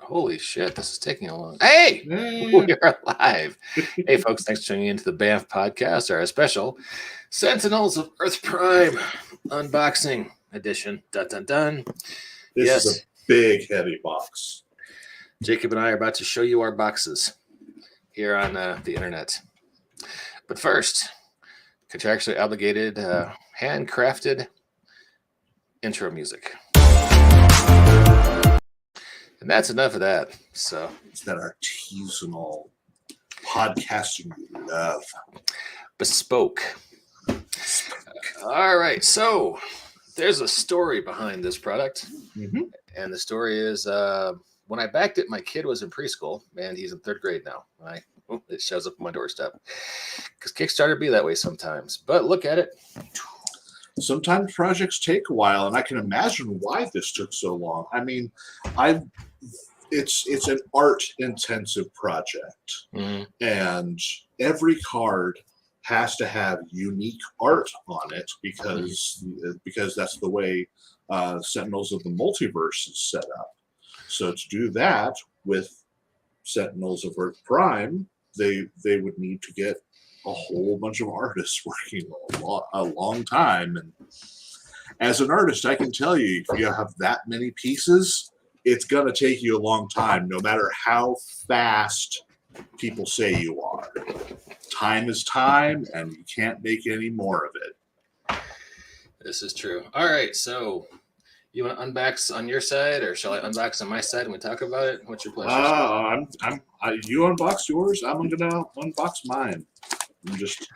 Holy shit, this is taking a long. Hey, we are live. Hey, folks, thanks for tuning into the BAMF podcast, our special Sentinels of Earth Prime unboxing edition. Dun dun dun. This is a big, heavy box. Jacob and I are about to show you our boxes here on the internet. But first, contractually obligated, handcrafted intro music. And that's enough of that. So it's that artisanal podcasting you love. Bespoke. All right. So there's a story behind this product. Mm-hmm. And the story is when I backed it, my kid was in preschool, and he's in third grade now. It shows up on my doorstep. Because Kickstarter be that way sometimes. But look at it. Sometimes projects take a while, and I can imagine why this took so long. I mean, it's an art-intensive project, and every card has to have unique art on it because that's the way Sentinels of the Multiverse is set up. So to do that with Sentinels of Earth Prime, they would need to get a whole bunch of artists working a long time. And as an artist, I can tell you, if you have that many pieces, it's going to take you a long time, no matter how fast people say you are. Time is time, and you can't make any more of it. This is true. All right, so you want to unbox on your side, or shall I unbox on my side and we talk about it? What's your pleasure? You unbox yours. I'm going to unbox mine. I'm just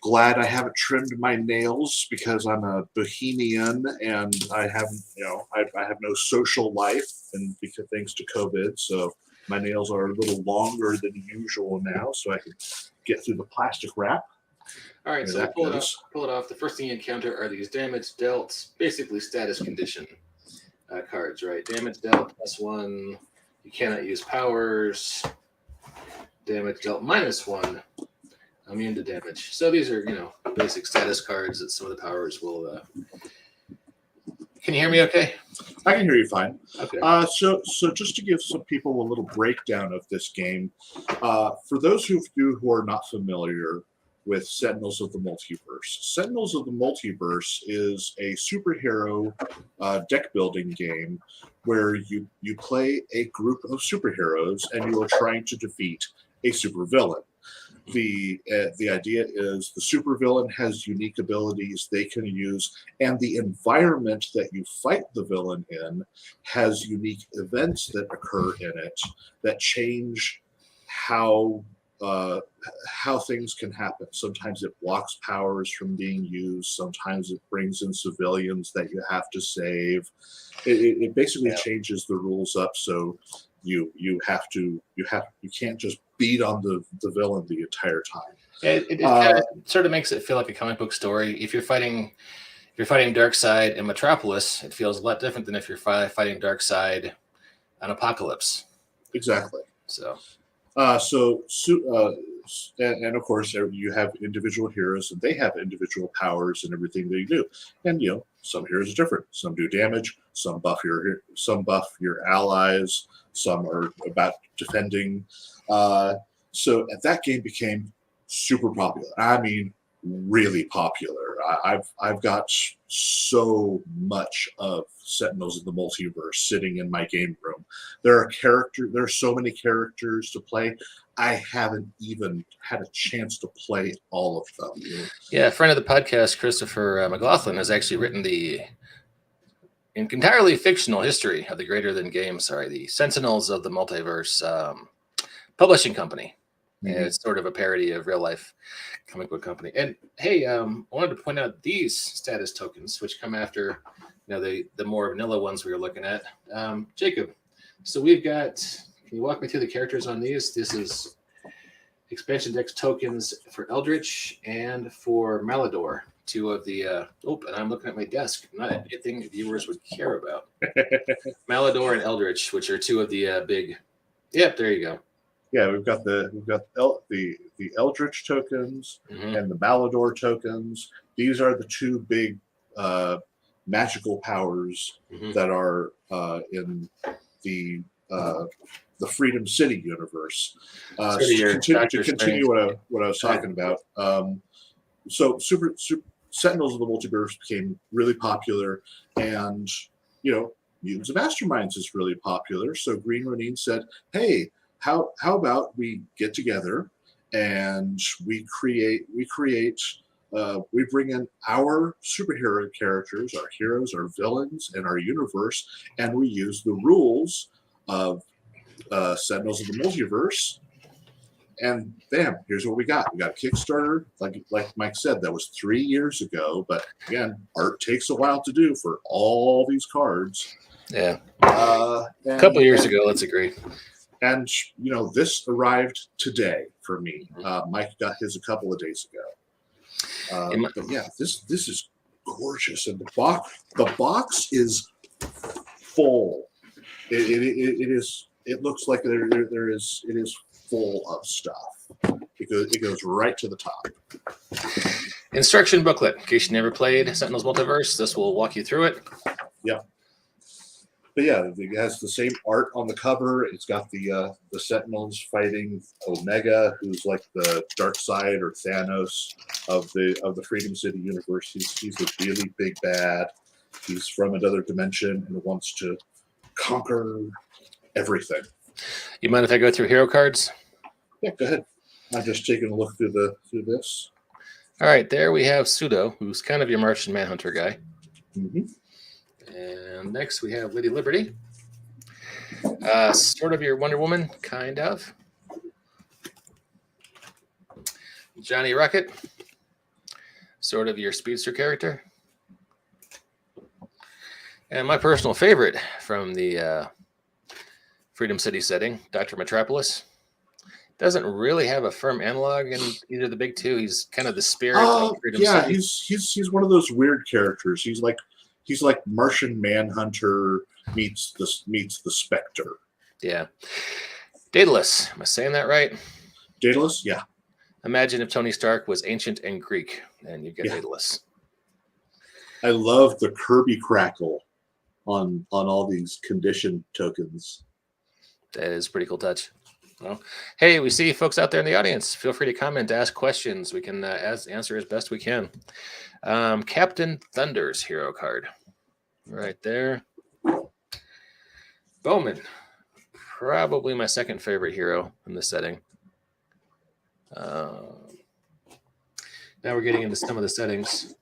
glad I haven't trimmed my nails because I'm a bohemian and I have no social life, and because thanks to COVID, so my nails are a little longer than usual now, so I can get through the plastic wrap. All right, so pull it off. The first thing you encounter are these damage dealt, basically status condition cards, right? Damage dealt +1. You cannot use powers. Damage dealt -1. Immune to damage. So these are, basic status cards that some of the powers will. Can you hear me okay? I can hear you fine. Okay. So just to give some people a little breakdown of this game, for those of you who are not familiar with Sentinels of the Multiverse, Sentinels of the Multiverse is a superhero deck building game where you play a group of superheroes and you are trying to defeat a supervillain. The idea is the supervillain has unique abilities they can use, and the environment that you fight the villain in has unique events that occur in it that change how things can happen. Sometimes it blocks powers from being used. Sometimes it brings in civilians that you have to save. It basically changes the rules up, so you can't just beat on the villain the entire time. It kind of sort of makes it feel like a comic book story. If you're fighting Darkseid in Metropolis, it feels a lot different than if you're fighting Darkseid on Apocalypse. Exactly. And of course you have individual heroes, and they have individual powers and everything they do. And some heroes are different. Some do damage. Some buff your allies. Some are about defending. So that game became super popular. I mean, really popular. I've got so much of Sentinels of the Multiverse sitting in my game room. There are so many characters to play. I haven't even had a chance to play all of them. Yeah, a friend of the podcast, Christopher McLaughlin, has actually written the entirely fictional history of the the Sentinels of the Multiverse publishing company. And it's sort of a parody of real life comic book company. And hey, I wanted to point out these status tokens, which come after the more vanilla ones we were looking at. Jacob, so we've got. Can you walk me through the characters on these? This is expansion decks tokens for Eldritch and for Malador. Two of the and I'm looking at my desk. Not anything viewers would care about. Malador and Eldritch, which are two of the big. Yep, there you go. Yeah, we've got the Eldritch tokens and the Malador tokens. These are the two big magical powers that are in the the Freedom City universe. Sort of your To continue what I was talking about. So Sentinels of the Multiverse became really popular, and Mutants and Masterminds is really popular. So Green Ronin said, "Hey, how about we get together and we bring in our superhero characters, our heroes, our villains, and our universe, and we use the rules of Sentinels of the Multiverse." And bam, here's what we got. We got a Kickstarter, like Mike said, that was 3 years ago. But again, art takes a while to do for all these cards. Yeah. A couple years ago, let's agree. And this arrived today for me. Mike got his a couple of days ago. But yeah, this is gorgeous, and the box is full. It is. It looks like it is full of stuff. It goes right to the top. Instruction booklet. In case you never played Sentinels Multiverse, this will walk you through it. Yep. But yeah, it has the same art on the cover. It's got the Sentinels fighting Omega, who's like the dark side or Thanos of the Freedom City universe. He's a really big bad. He's from another dimension and wants to conquer everything. You mind if I go through hero cards? Yeah, go ahead. I'm just taking a look through this. All right, there we have Pseudo, who's kind of your Martian Manhunter guy. Mm-hmm. And next we have Lady Liberty. Sort of your Wonder Woman, kind of. Johnny Rocket. Sort of your speedster character. And my personal favorite from the Freedom City setting, Dr. Metropolis. Doesn't really have a firm analog in either of the big two. He's kind of the spirit of Freedom City. He's one of those weird characters. He's like Martian Manhunter meets the Spectre. Yeah. Daedalus. Am I saying that right? Daedalus, yeah. Imagine if Tony Stark was ancient and Greek, and you get Daedalus. I love the Kirby crackle on all these condition tokens. That is a pretty cool touch. Well, hey, we see folks out there in the audience. Feel free to comment, ask questions. We can answer as best we can. Captain Thunder's hero card. Right there. Bowman. Probably my second favorite hero in this setting. Now we're getting into some of the settings.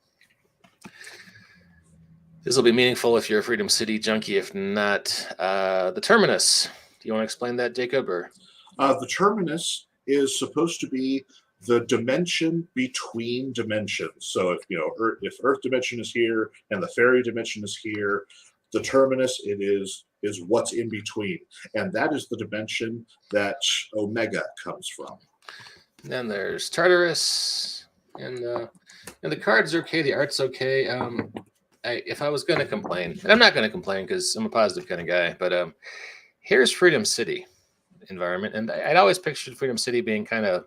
This will be meaningful if you're a Freedom City junkie. If not, the Terminus. Do you want to explain that, Jacob? Or the Terminus is supposed to be the dimension between dimensions. So if Earth dimension is here and the fairy dimension is here, the Terminus is what's in between, and that is the dimension that Omega comes from. Then there's Tartarus, and the cards are okay. The art's okay. If I was going to complain, and I'm not going to complain because I'm a positive kind of guy, but here's Freedom City environment, and I'd always pictured Freedom City being kind of,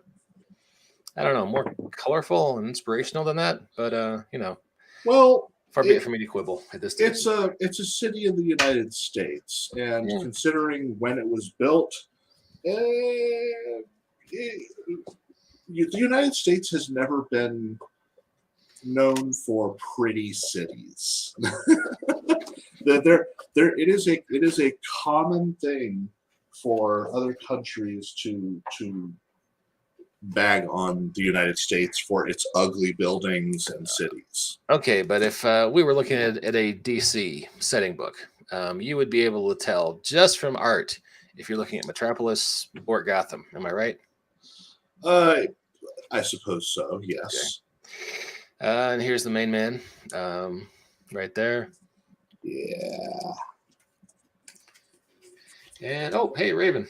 I don't know, more colorful and inspirational than that. But well, far be it for me to quibble at this stage. It's a city in the United States, and considering when it was built, the United States has never been known for pretty cities. It is a common thing for other countries to bag on the United States for its ugly buildings and cities. Okay, but if we were looking at a DC setting book, you would be able to tell just from art if you're looking at Metropolis or Gotham. Am I right? I suppose so, yes. Okay. And here's the main man right there. Yeah. And, oh, hey, Raven.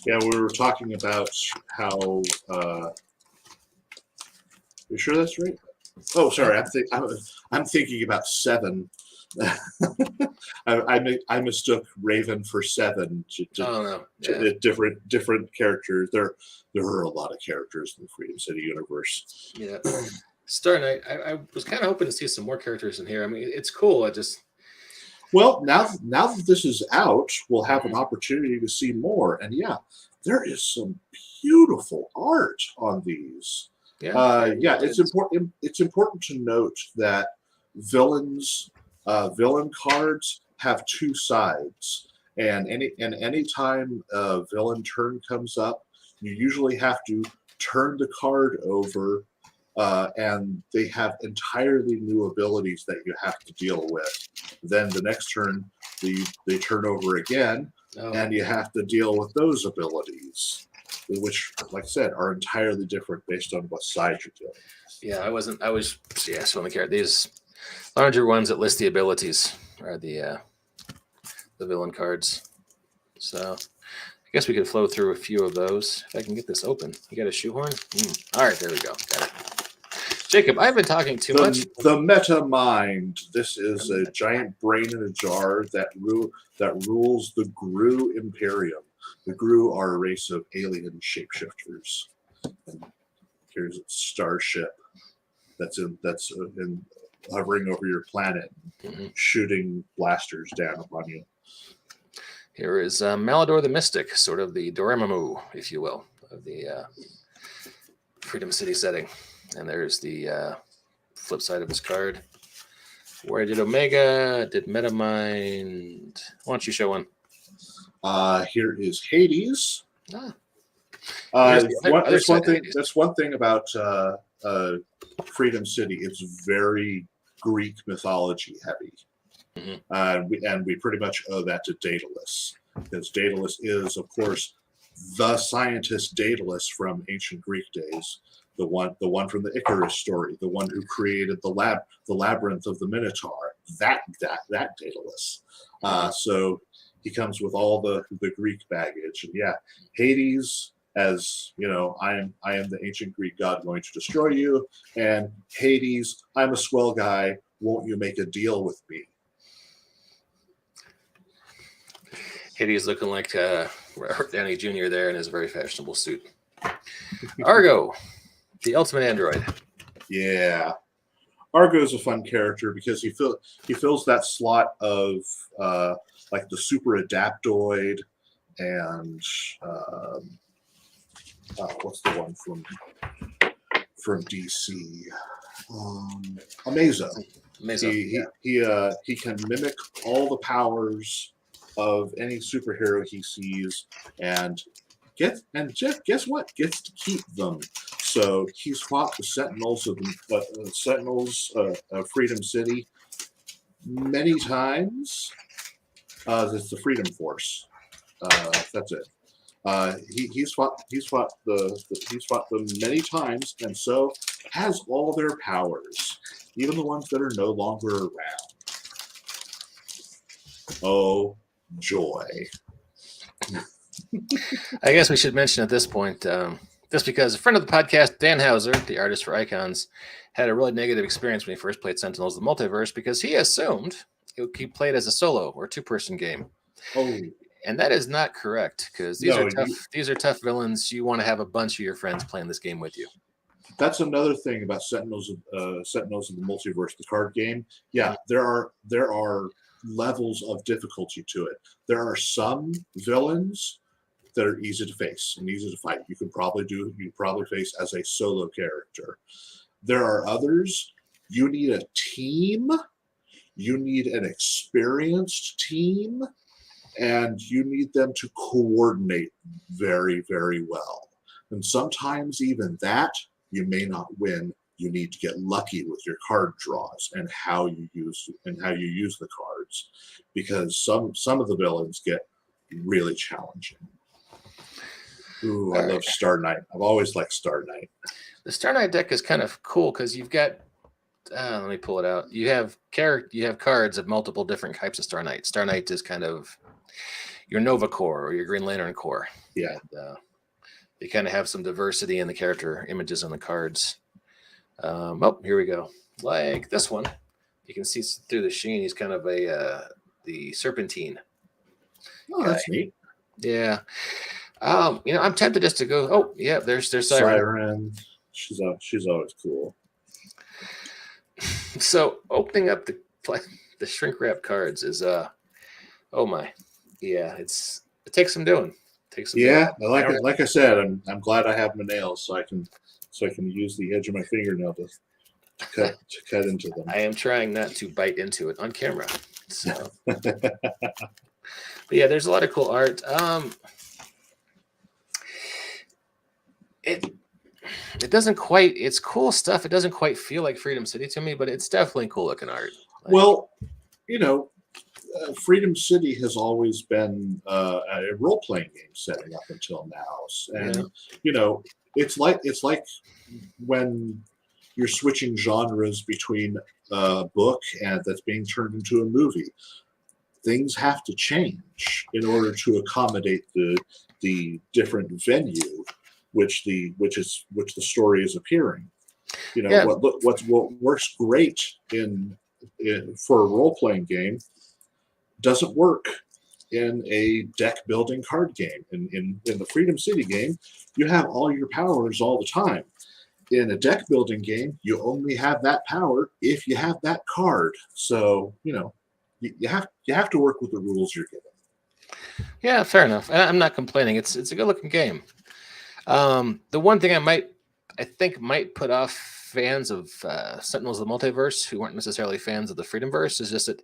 Yeah, we were talking about how. You sure that's right? Oh, sorry. I'm thinking about Seven. I mistook Raven for Seven. Different characters. There are a lot of characters in the Freedom City universe. Yeah. Star Knight. I was kind of hoping to see some more characters in here. I mean, it's cool. Well, now that this is out, we'll have an opportunity to see more. And yeah, there is some beautiful art on these. Yeah, Yeah, it's important. It's important to note that villains, villain cards have two sides, and any time a villain turn comes up, you usually have to turn the card over, and they have entirely new abilities that you have to deal with. Then the next turn, they turn over again, and you have to deal with those abilities, which, like I said, are entirely different based on what side you're dealing with. Yeah, I was so the character. These larger ones that list the abilities are the villain cards. So I guess we could flow through a few of those. If I can get this open. You got a shoehorn? All right, there we go. Got it. Jacob, I've been talking too much. The meta mind. This is a giant brain in a jar that rules the Gru Imperium. The Gru are a race of alien shapeshifters. And here's its starship that's hovering over your planet, shooting blasters down upon you. Here is Malador the Mystic, sort of the Dormammu, if you will, of the Freedom City setting. And there's the flip side of his card. Where did Omega? Did Metamind? Why don't you show one? Here is Hades. That's one thing about Freedom City. It's very Greek mythology heavy. And we pretty much owe that to Daedalus, because Daedalus is, of course, the scientist Daedalus from ancient Greek days, the one from the Icarus story, the one who created the labyrinth of the Minotaur. That Daedalus. So he comes with all the Greek baggage, and yeah, Hades, as you know, I am the ancient Greek god going to destroy you, and Hades, I'm a swell guy. Won't you make a deal with me? Hades looking like Robert Downey Jr. there in his very fashionable suit. Argo, the ultimate android. Yeah, Argo is a fun character because he fills that slot of like the super adaptoid and what's the one from DC? Amazo. He can mimic all the powers of any superhero he sees, and guess what? Gets to keep them. So he's fought the Sentinels of Freedom City many times. It's the Freedom Force. That's it. He's fought them many times, and so has all their powers, even the ones that are no longer around. Oh, joy. I guess we should mention at this point, just because a friend of the podcast, Dan Hauser, the artist for Icons, had a really negative experience when he first played Sentinels of the Multiverse, because he assumed he played as a solo or two-person game. Oh. And that is not correct, because these are tough villains. You want to have a bunch of your friends playing this game with you. That's another thing about Sentinels of the Multiverse, the card game. Yeah, there are levels of difficulty to it. There are some villains that are easy to face and easy to fight. You probably face as a solo character. There are others. You need a team. You need an experienced team, and you need them to coordinate very, very well. And sometimes even that, you may not win. You need to get lucky with your card draws and how you use the cards, because some of the villains get really challenging. Ooh, I love Star Knight. I've always liked Star Knight. The Star Knight deck is kind of cool because you've got. Let me pull it out. You have cards of multiple different types of Star Knight. Star Knight is kind of your Nova Corps or your Green Lantern Corps. Yeah. And, they kind of have some diversity in the character images on the cards. Here we go. Like this one, you can see through the sheen. He's kind of the Serpentine. Oh, that's neat. Yeah. I'm tempted just to go. Oh, yeah. There's Siren. She's always cool. So opening up the the shrink wrap cards is oh my, yeah, it takes some doing. It takes some doing. Yeah, I like it. Like I said, I'm glad I have my nails so I can use the edge of my fingernail to cut into them. I am trying not to bite into it on camera. So, but yeah, there's a lot of cool art. It doesn't quite. It's cool stuff. It doesn't quite feel like Freedom City to me, but it's definitely cool looking art. Like, Well, you know, Freedom City has always been a role playing game setting up until now, and yeah. you know, it's like when you're switching genres between a book and that's being turned into a movie. Things have to change in order to accommodate the different venue which the story is appearing. You know, Yeah. what works great in for a role playing game doesn't work in a deck building card game. In the Freedom City game, you have all your powers all the time. In a deck building game, you only have that power if you have that card. So, you know, you have to work with the rules you're given. Yeah, fair enough. I'm not complaining. It's a good looking game. The one thing I think might put off fans of Sentinels of the Multiverse who weren't necessarily fans of the Freedomverse is just that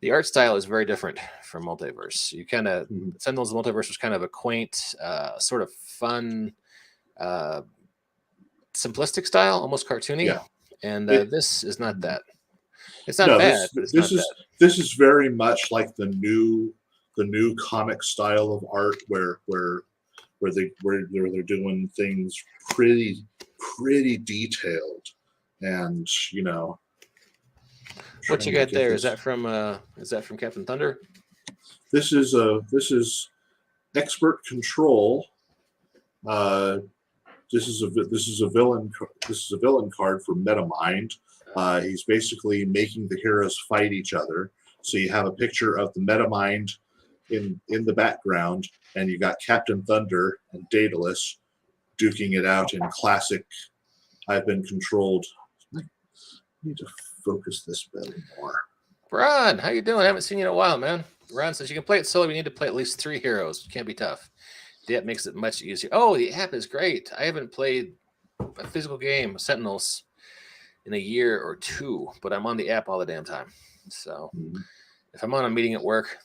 the art style is very different from Multiverse. You kind of Sentinels of the Multiverse was kind of a quaint, sort of fun, simplistic style, almost cartoony. Yeah. And this is not that. It's not bad, but it's this not is bad. this is very much like the new comic style of art where they're doing things pretty detailed, and you know. What you got there? Is that from Captain Thunder? This is Expert Control. This is a villain card for Metamind. He's basically making the heroes fight each other. So you have a picture of the Metamind in the background, and you got Captain Thunder and Daedalus duking it out in classic I've been controlled. I need to focus this better more. Ron, how you doing? I haven't seen you in a while, man. Ron says you can play it solo. You need to play at least 3 heroes. It can't be tough. The app makes it much easier. Oh, the app is great. I haven't played a physical game, Sentinels, in a year or 2, but I'm on the app all the damn time. So if I'm on a meeting at work,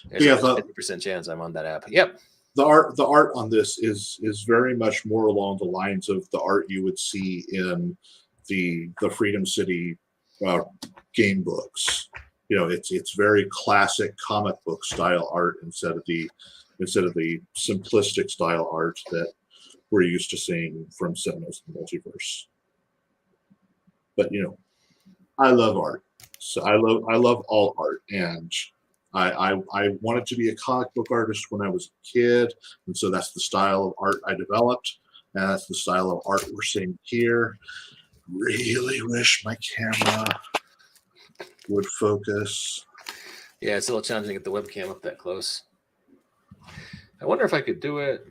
there's a 50% chance I'm on that app. Yep. The art on this is very much more along the lines of the art you would see in the Freedom City game books. You know, it's very classic comic book style art instead of the simplistic style art that we're used to seeing from Sentinels of the Multiverse. But you know, I love art, so I love all art, and I wanted to be a comic book artist when I was a kid, and so that's the style of art I developed, and that's the style of art we're seeing here. Really wish my camera would focus. Yeah, it's a little challenging to get the webcam up that close. I wonder if I could do it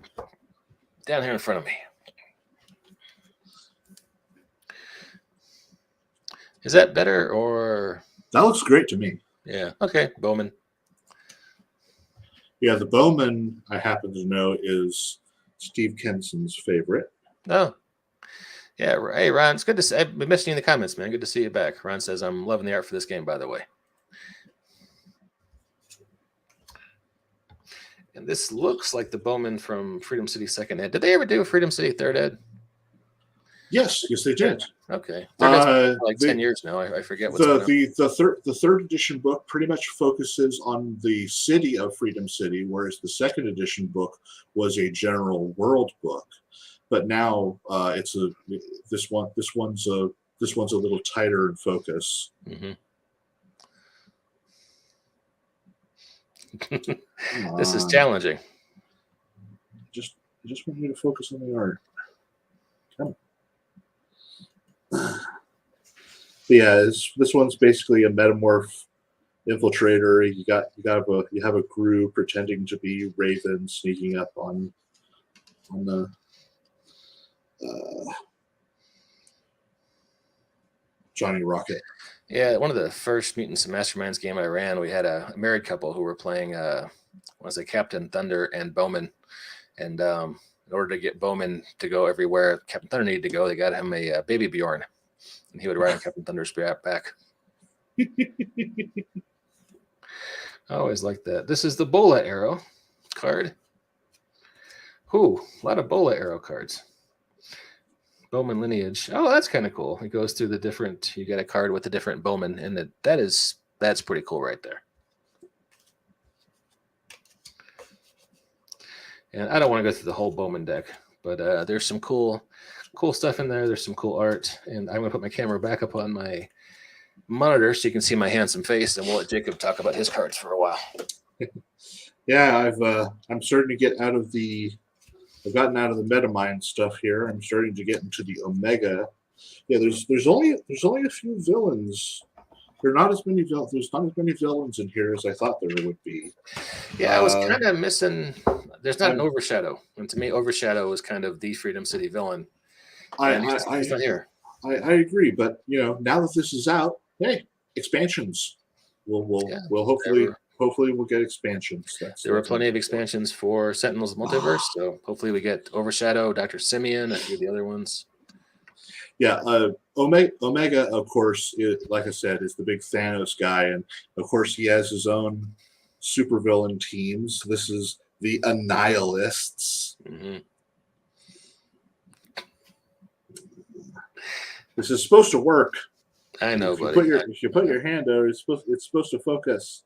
down here in front of me. Is that better or? That looks great to me. Yeah. Okay, Bowman. Yeah, the Bowman, I happen to know, is Steve Kenson's favorite. Oh. Yeah. Hey, Ron, it's good to see. I've been missing you in the comments, man. Good to see you back. Ron says, I'm loving the art for this game, by the way. And this looks like the Bowman from Freedom City Second Ed. Did they ever do Freedom City Third Ed? Yes, they did. Okay. Third Ed's been like 10 years now. I forget what's going on. The third edition book pretty much focuses on the city of Freedom City, whereas the second edition book was a general world book. But now this one's a little tighter in focus. Mm-hmm. This is challenging. I just want you to focus on the art. Come on. Yeah, this one's basically a metamorph infiltrator. You have a crew pretending to be Raven sneaking up on the Johnny Rocket. Yeah, one of the first Mutants and Masterminds game I ran, we had a married couple who were playing, was it Captain Thunder and Bowman, and in order to get Bowman to go everywhere Captain Thunder needed to go, they got him a baby Bjorn, and he would ride on Captain Thunder's back. I always like that. This is the Bola Arrow card. Ooh, a lot of Bola Arrow cards. Bowman lineage. Oh, that's kind of cool. It goes through the different. You get a card with the different Bowman, and that's pretty cool right there. And I don't want to go through the whole Bowman deck, but there's some cool stuff in there. There's some cool art, and I'm gonna put my camera back up on my monitor so you can see my handsome face, and we'll let Jacob talk about his cards for a while. Yeah, I'm starting to get out of the. I've gotten out of the MetaMind stuff here. I'm starting to get into the Omega. Yeah, there's only a few villains. There's not as many villains in here as I thought there would be. Yeah, I was kind of missing. There's not an Overshadow, and to me, Overshadow is kind of the Freedom City villain. He's not here. I agree, but now that this is out, hey, expansions. We'll hopefully we'll get expansions. There were plenty of expansions for Sentinels Multiverse, so hopefully we get Overshadow, Dr. Simeon, a few of the other ones. Yeah, Omega, of course, like I said, is the big Thanos guy, and of course he has his own supervillain teams. This is the Annihilists. Mm-hmm. This is supposed to work. I know, if you buddy. If you put your hand out, it's supposed to focus.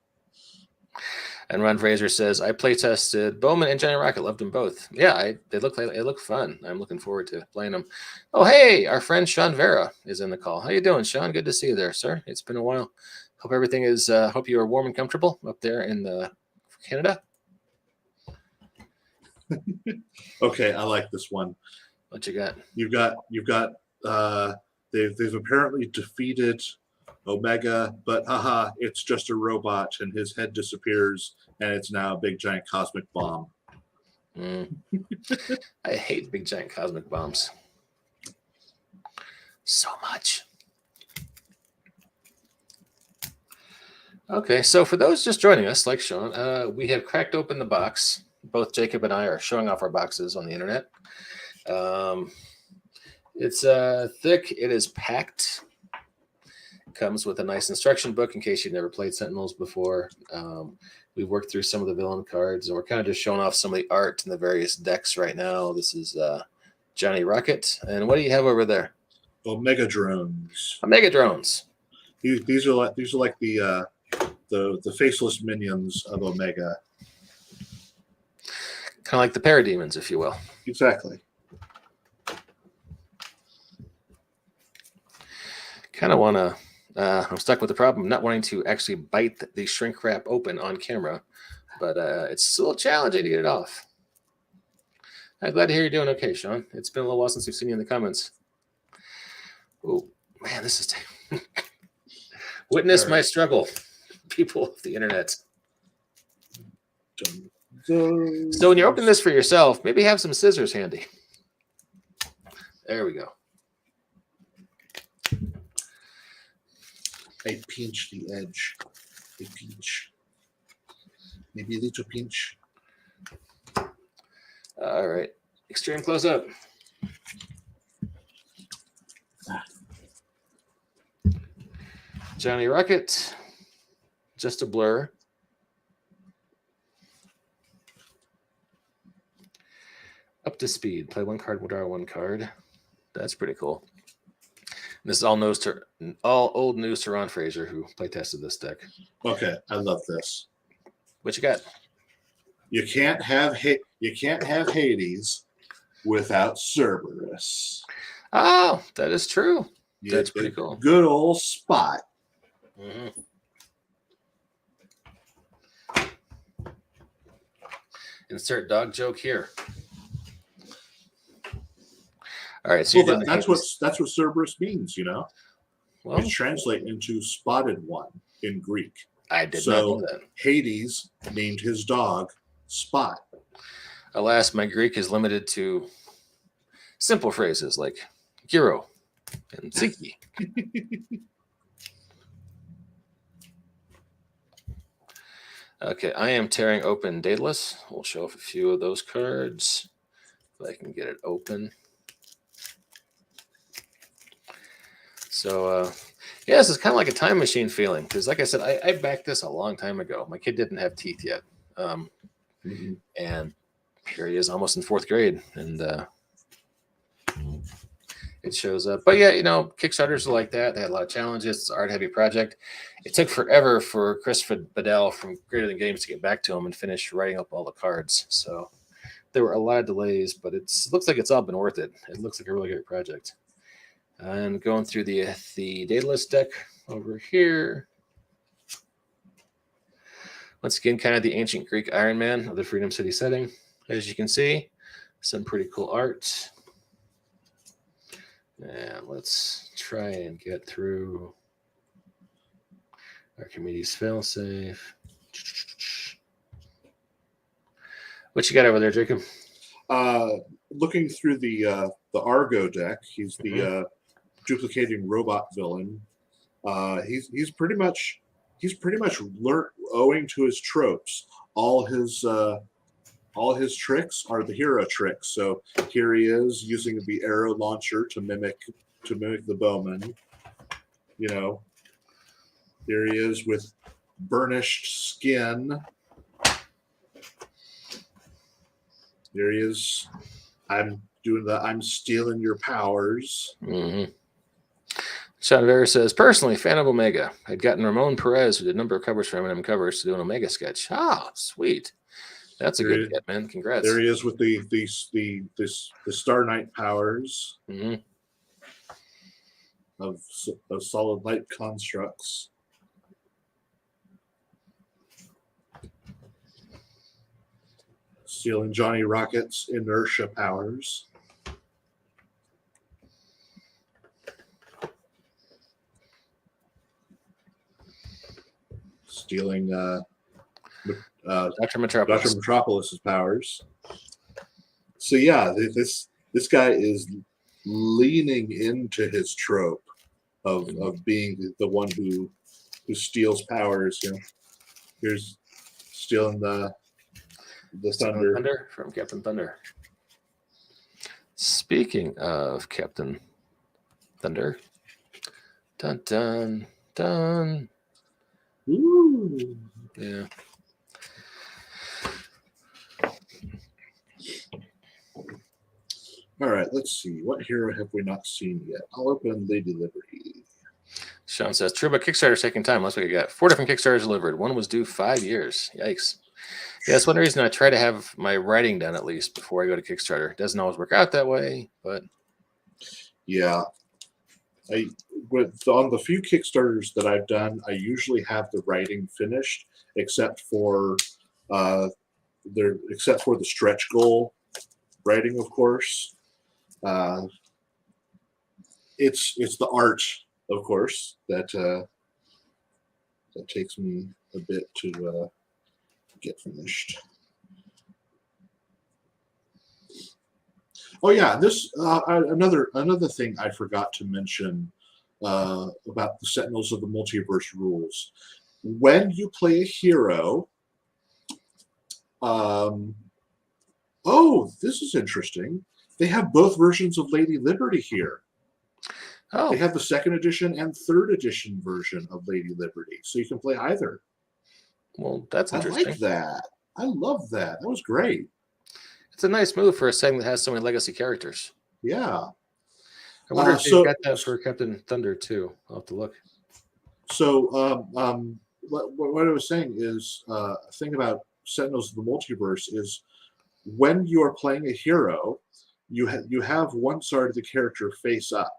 And Ron Fraser says, I play tested Bowman and Johnny Rocket. Loved them both. Yeah, they look fun. I'm looking forward to playing them. Oh, hey, our friend Sean Vera is in the call. How you doing, Sean? Good to see you there, sir. It's been a while. Hope everything is. Hope you are warm and comfortable up there in Canada. Okay, I like this one. What you got? You've got. They've apparently defeated Omega, but haha, it's just a robot, and his head disappears, and it's now a big giant cosmic bomb. I hate big giant cosmic bombs so much. Okay, so for those just joining us, like Sean, we have cracked open the box. Both Jacob and I are showing off our boxes on the internet. It's thick. It is packed. Comes with a nice instruction book in case you've never played Sentinels before. We've worked through some of the villain cards, and we're kind of just showing off some of the art in the various decks right now. This is Johnny Rocket. And what do you have over there? Omega drones. Omega drones. These are like the faceless minions of Omega. Kind of like the parademons, if you will. Exactly. Kind of want to. I'm stuck with the problem not wanting to actually bite the shrink wrap open on camera, but it's a little challenging to get it off. I'm glad to hear you're doing okay, Sean. It's been a little while since we've seen you in the comments. Oh, man, this is... Witness my struggle, people of the internet. So when you're opening this for yourself, maybe have some scissors handy. There we go. I pinch the edge. I pinch. Maybe a little pinch. All right. Extreme close up. Johnny Rocket. Just a blur. Up to speed. Play one card, withdraw one card. That's pretty cool. This is all old news to Ron Fraser, who play tested this deck. Okay, I love this. What you got? You can't have Hades without Cerberus. Oh, that is true. Yeah, that's pretty cool. Good old Spot. Mm-hmm. Insert dog joke here. All right, so well, that's what Cerberus means, Well, it's translated into spotted one in Greek. I did not know that. Hades named his dog Spot. Alas, my Greek is limited to simple phrases like gyro and ziki. Okay, I am tearing open Daedalus. We'll show off a few of those cards. If I can get it open. So, yeah, this is kind of like a time machine feeling because, like I said, I backed this a long time ago. My kid didn't have teeth yet. And here he is almost in 4th grade. And it shows up. But yeah, Kickstarters are like that. They had a lot of challenges. It's an art heavy project. It took forever for Christopher Bedell from Greater Than Games to get back to him and finish writing up all the cards. So there were a lot of delays, but it looks like it's all been worth it. It looks like a really great project. And going through the Daedalus deck over here. Once again, kind of the ancient Greek Iron Man of the Freedom City setting. As you can see, some pretty cool art. And let's try and get through Archimedes failsafe. What you got over there, Jacob? Looking through the Argo deck, he's the duplicating robot villain. He's pretty much learned, owing to his tropes. All his tricks are the hero tricks. So here he is using the arrow launcher to mimic the bowman. Here he is with burnished skin. There he is. I'm stealing your powers. Mm-hmm. Sean Vera says, personally, fan of Omega. I'd gotten Ramon Perez, who did a number of covers for M&M covers, to do an Omega sketch. Ah, sweet. That's a good get, man. Congrats. There he is with the Star Knight powers of solid light constructs. Stealing Johnny Rocket's inertia powers. Stealing Dr. Metropolis's powers. So yeah, this guy is leaning into his trope of being the one who steals powers. Here's stealing the Thunder from Captain Thunder. Speaking of Captain Thunder, dun dun dun. Ooh. Yeah. All right, let's see. What hero have we not seen yet? I'll open Lady Liberty. Sean says, true, but Kickstarter's taking time. Last week I got 4 different Kickstarters delivered. One was due 5 years. Yikes. Yeah, that's one reason I try to have my writing done at least before I go to Kickstarter. It doesn't always work out that way, but yeah. On the few Kickstarters that I've done, I usually have the writing finished, except for the stretch goal writing, of course. It's the art, of course, that takes me a bit to get finished. Oh yeah, this another thing I forgot to mention about the Sentinels of the Multiverse rules. When you play a hero, oh, this is interesting. They have both versions of Lady Liberty here. Oh. They have the 2nd edition and 3rd edition version of Lady Liberty, so you can play either. Well, that's interesting. I like that. I love that. That was great. It's a nice move for a segment that has so many legacy characters. Yeah. I wonder if they've got that for Captain Thunder too. I'll have to look. So what I was saying is a thing about Sentinels of the Multiverse is when you are playing a hero, you have one side of the character face up.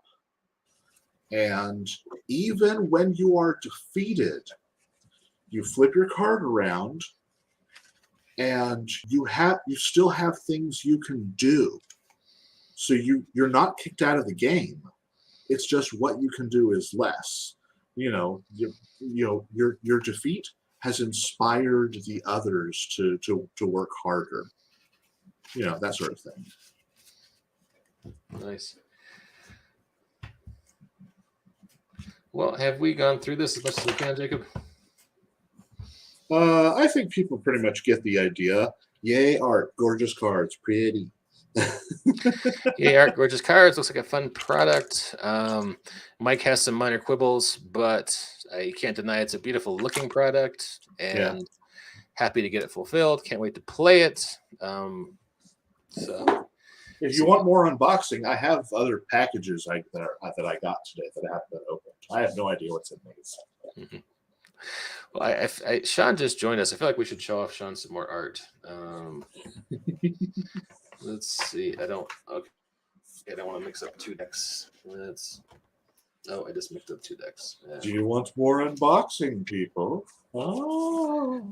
And even when you are defeated, you flip your card around and you still have things you can do. So you're not kicked out of the game. It's just what you can do is less. Your defeat has inspired the others to work harder. That sort of thing. Nice. Well, have we gone through this as much as we can, Jacob? I think people pretty much get the idea. Yay, art, gorgeous cards, pretty. Yeah, art, gorgeous cards. Looks like a fun product. Mike has some minor quibbles, but you can't deny it's a beautiful looking product, Yeah. and happy to get it fulfilled. Can't wait to play it. So If you want more unboxing, I have other packages that I got today that haven't been opened. I have no idea what's in these. Mm-hmm. Well, Sean just joined us. I feel like we should show off Sean some more art. Let's see. I don't want to mix up two decks. I just mixed up two decks. Yeah. Do you want more unboxing, people? Oh.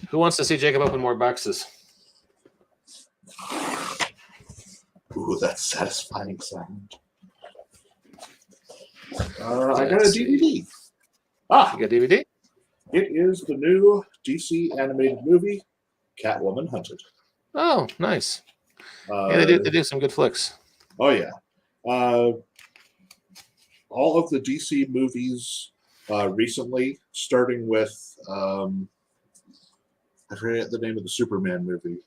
Who wants to see Jacob open more boxes? Ooh, that's satisfying sound. I got a DVD. You got DVD? It is the new DC animated movie, Catwoman Hunted. Oh, nice. Yeah, they do some good flicks. Oh, yeah. All of the DC movies recently, starting with, I forget the name of the Superman movie,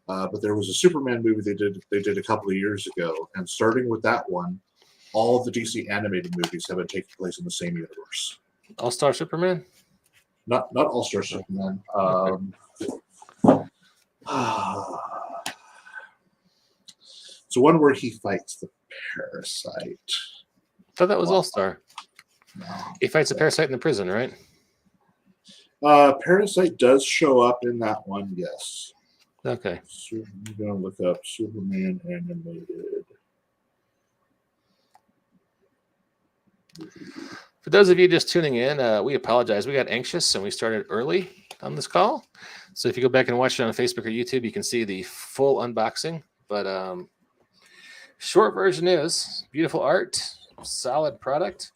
but there was a Superman movie they did a couple of years ago, and starting with that one, all of the DC animated movies have been taking place in the same universe. All-Star Superman? Not All-Star Superman. It's the one where he fights the parasite. I thought that was All-Star. No. He fights a parasite in the prison, right? Parasite does show up in that one, yes. Okay. I'm going to look up Superman animated. For those of you just tuning in, we apologize. We got anxious and we started early on this call. So if you go back and watch it on Facebook or YouTube, you can see the full unboxing. But short version is beautiful art, solid product.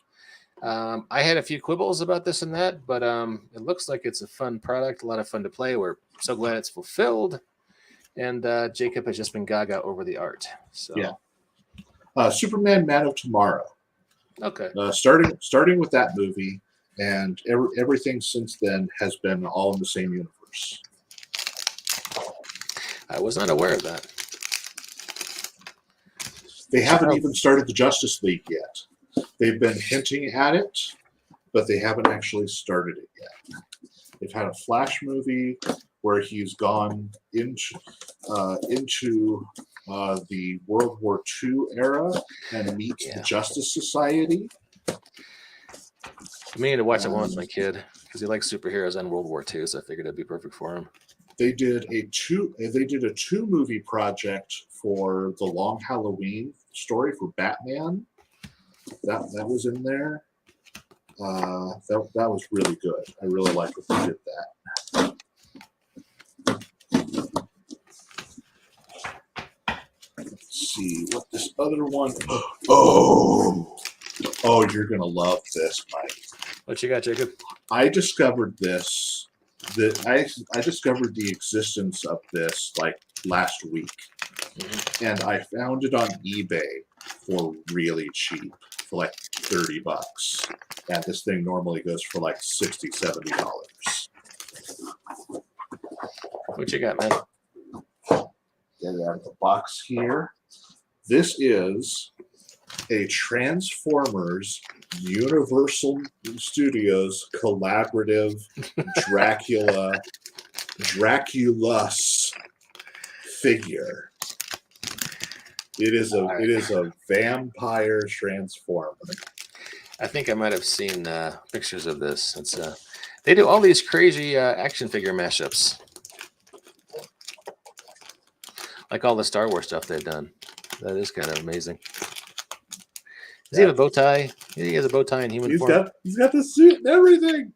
I had a few quibbles about this and that, but it looks like it's a fun product, a lot of fun to play. We're so glad it's fulfilled. And Jacob has just been gaga over the art. So yeah. Superman Man of Tomorrow. Okay. Starting with that movie, and everything since then has been all in the same universe. I was not aware of that. They haven't even started the Justice League yet. They've been hinting at it, but they haven't actually started it yet. They've had a Flash movie where he's gone into the World War II era and meets the Justice Society. I mean to watch it once with my kid because he likes superheroes and World War II, so I figured it'd be perfect for him. They did a two movie project for the Long Halloween story for Batman. That was in there. That was really good. I really liked what they did that. Let's see what this other one. Oh, you're gonna love this, Mike. What you got, Jacob? I discovered this. I discovered the existence of this like last week, and I found it on eBay for really cheap, for like $30. And this thing normally goes for like $60, $70. What you got, man? Get it out of the box here. This is a Transformers Universal Studios collaborative Draculus figure. It is a vampire transformer. I think I might have seen pictures of this. It's they do all these crazy action figure mashups, like all the Star Wars stuff they've done. That is kind of amazing. Does he have a bow tie? He has a bow tie in human form. He's got the suit and everything.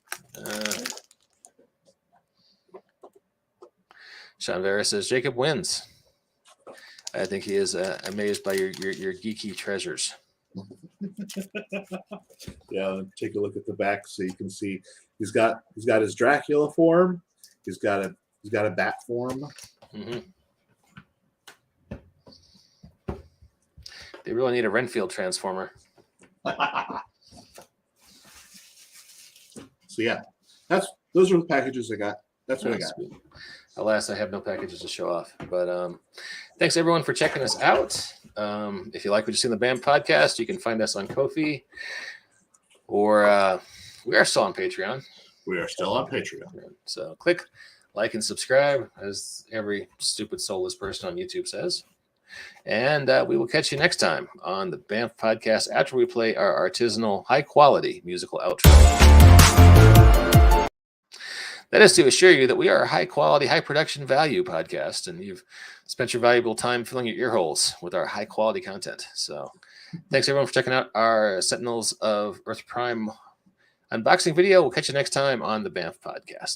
Sean Vera says Jacob wins. I think he is amazed by your geeky treasures. Yeah, take a look at the back so you can see he's got his Dracula form. He's got a bat form. Mm-hmm. They really need a Renfield transformer. So yeah, Those are the packages I got. That's what I got. Sweet. Alas, I have no packages to show off. But thanks everyone for checking us out. If you like what you see in the BAM podcast, you can find us on Ko-fi, or we are still on Patreon. We are still on Patreon. So click like and subscribe, as every stupid soulless person on YouTube says. And we will catch you next time on the BAM podcast after we play our artisanal, high-quality musical outro. That is to assure you that we are a high-quality, high-production value podcast, and you've spent your valuable time filling your ear holes with our high-quality content. So thanks, everyone, for checking out our Sentinels of Earth Prime unboxing video. We'll catch you next time on the BAMF podcast.